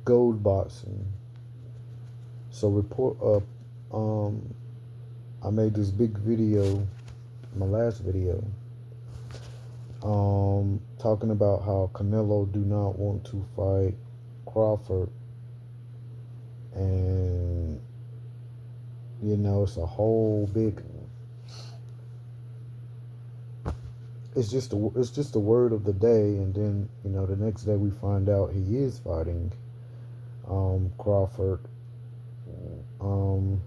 gold boxing. So report up. I made this big video, my last video, talking about how Canelo do not want to fight Crawford, and it's a whole big. It's just the word of the day, and then the next day we find out he is fighting Crawford. Um,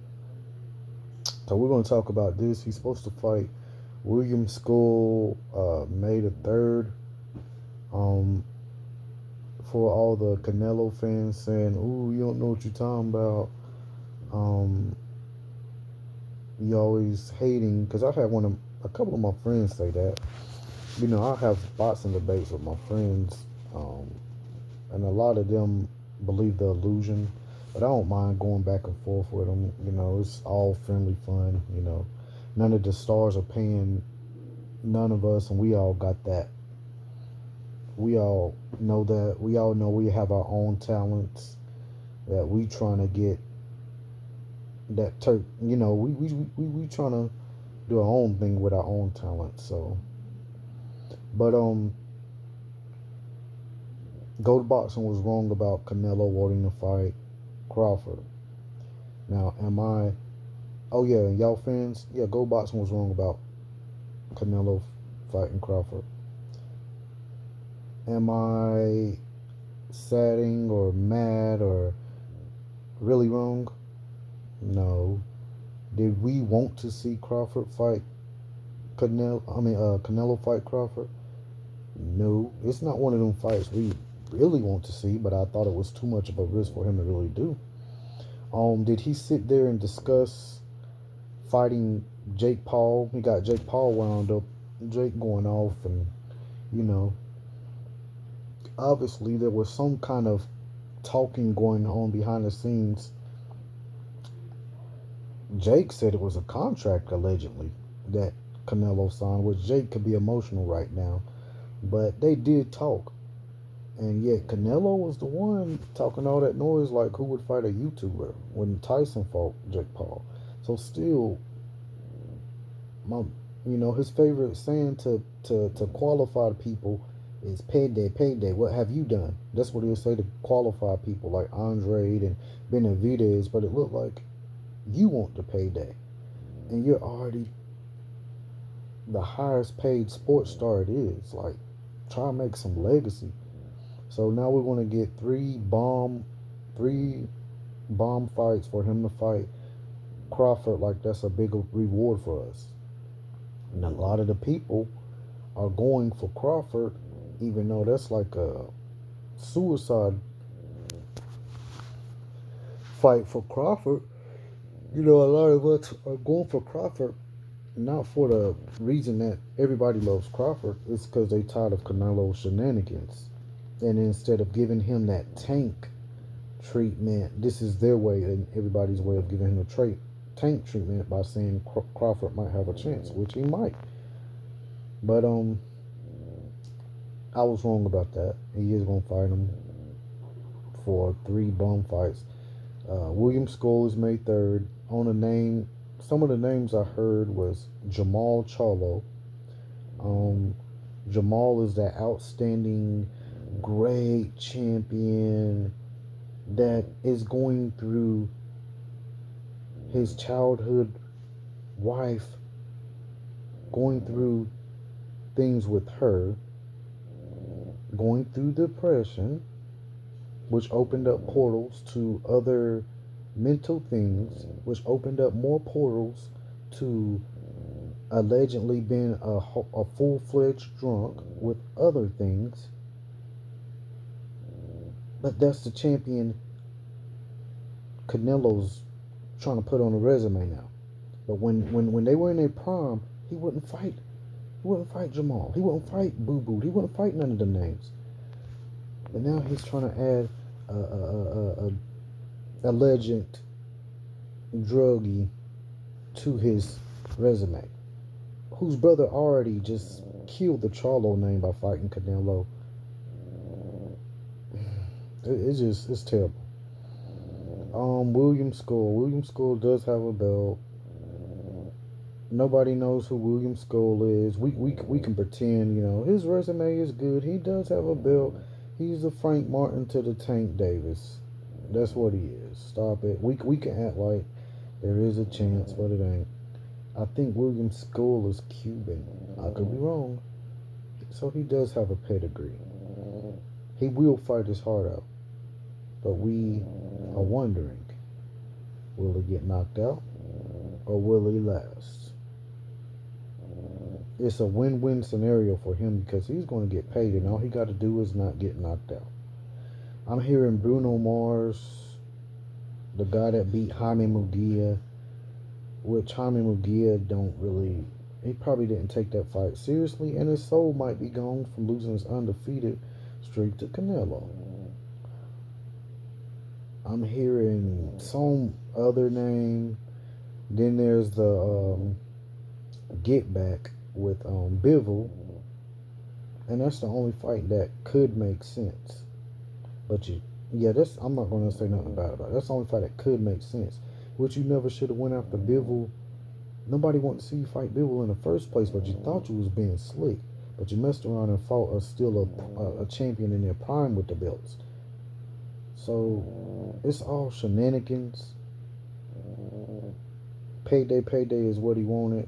so we're gonna talk about this. He's supposed to fight William School May the 3rd. Um, for all the Canelo fans saying, "Ooh, you don't know what you're talking about." Um, you always hating because I've had a couple of my friends say that. I have boxing debates with my friends, and a lot of them believe the illusion, but I don't mind going back and forth with them. It's all friendly fun. None of the stars are paying none of us, and we all got that. We all know that. We all know we have our own talents that we trying to get that turk. We trying to do our own thing with our own talent. So, but Gold Boxing was wrong about Canelo wanting to fight Crawford. Now, am I? Oh yeah, and y'all fans, yeah, Gold Boxing was wrong about Canelo fighting Crawford. Am I saddening or mad or really wrong? No. Did we want to see Crawford fight Canelo? Canelo fight Crawford? No. It's not one of them fights we really want to see, but I thought it was too much of a risk for him to really do. Did he sit there and discuss fighting Jake Paul? He got Jake Paul wound up. Jake going off, and you know, obviously there was some kind of talking going on behind the scenes. Jake said it was a contract allegedly that Canelo signed, which Jake could be emotional right now, but they did talk. And yet Canelo was the one talking all that noise like who would fight a YouTuber when Tyson fought Jake Paul. So still, my his favorite saying to qualify people is payday, payday. What have you done? That's what he'll say to qualify people like Andre and Benavidez. But it looked like you want the payday, and you're already the highest paid sports star it is. Like, try to make some legacy. So now we're going to get three bomb fights for him to fight Crawford. Like, that's a big reward for us. And a lot of the people are going for Crawford, even though that's like a suicide fight for Crawford. A lot of us are going for Crawford not for the reason that everybody loves Crawford. It's because they tired of Canelo's shenanigans. And instead of giving him that tank treatment, this is their way and everybody's way of giving him the tank treatment by saying Crawford might have a chance, which he might. But I was wrong about that. He is gonna fight him for three bum fights. William Scholes May 3rd. On a name, some of the names I heard was Jamal Charlo. Um, Jamal is that outstanding, great champion that is going through his childhood wife, going through things with her, going through depression, which opened up portals to other mental things, which opened up more portals to allegedly being a full-fledged drunk with other things. But that's the champion Canelo's trying to put on a resume now. But when they were in their prime, he wouldn't fight. He wouldn't fight Jamal. He wouldn't fight Boo Boo. He wouldn't fight none of them names. But now he's trying to add a legend druggie to his resume, whose brother already just killed the Charlo name by fighting Canelo. It's terrible. William Skull. William Skull does have a belt. Nobody knows who William Skull is. We can pretend, his resume is good. He does have a belt. He's the Frank Martin to the Tank Davis. That's what he is. Stop it. We can act like there is a chance, but it ain't. I think William Skull is Cuban. I could be wrong. So he does have a pedigree. He will fight his heart out. But we are wondering, will he get knocked out or will he last? It's a win-win scenario for him because he's going to get paid and all he got to do is not get knocked out. I'm hearing Bruno Mars, the guy that beat Jaime Munguia, which Jaime Munguia he probably didn't take that fight seriously, and his soul might be gone from losing his undefeated streak to Canelo. I'm hearing some other name. Then there's the Get Back with Bivol, and that's the only fight that could make sense. But I'm not going to say nothing bad about it. That's the only fight that could make sense. Which you never should have went after Bivol. Nobody wanted to see you fight Bivol in the first place, but you thought you was being slick. But you messed around and fought a champion in their prime with the belts. So it's all shenanigans. Payday is what he wanted.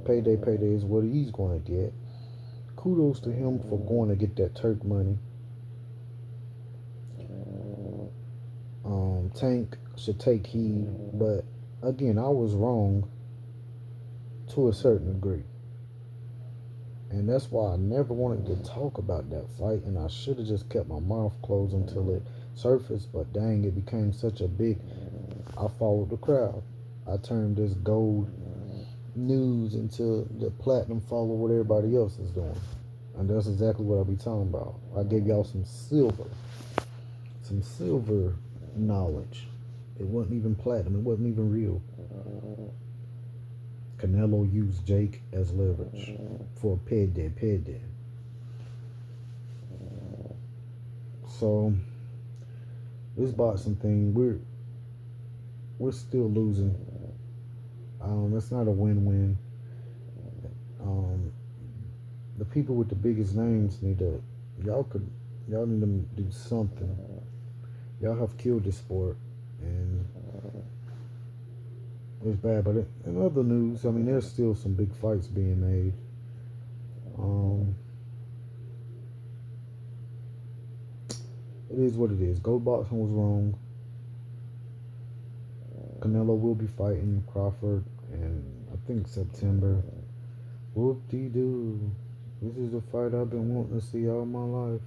Payday is what he's going to get. Kudos to him for going to get that Turk money. Tank should take heed, but again, I was wrong to a certain degree. And that's why I never wanted to talk about that fight, and I should have just kept my mouth closed until it surfaced, but dang, it became such a big... I followed the crowd. I turned this gold news into the platinum follow what everybody else is doing. And that's exactly what I'll be talking about. I gave y'all some silver knowledge. It wasn't even platinum. It wasn't even real. Canelo used Jake as leverage for payday. So this boxing thing, we're still losing. It's not a win-win. The people with the biggest names y'all need to do something. Y'all have killed this sport, and it's bad. But in other news, there's still some big fights being made. It is what it is. Gold boxing was wrong. Canelo will be fighting Crawford in, I think, September. Whoop-de-doo. This is the fight I've been wanting to see all my life.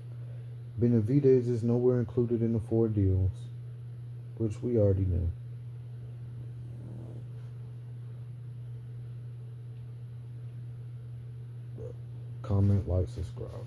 Benavidez is nowhere included in the 4 deals, which we already knew. Comment, like, subscribe.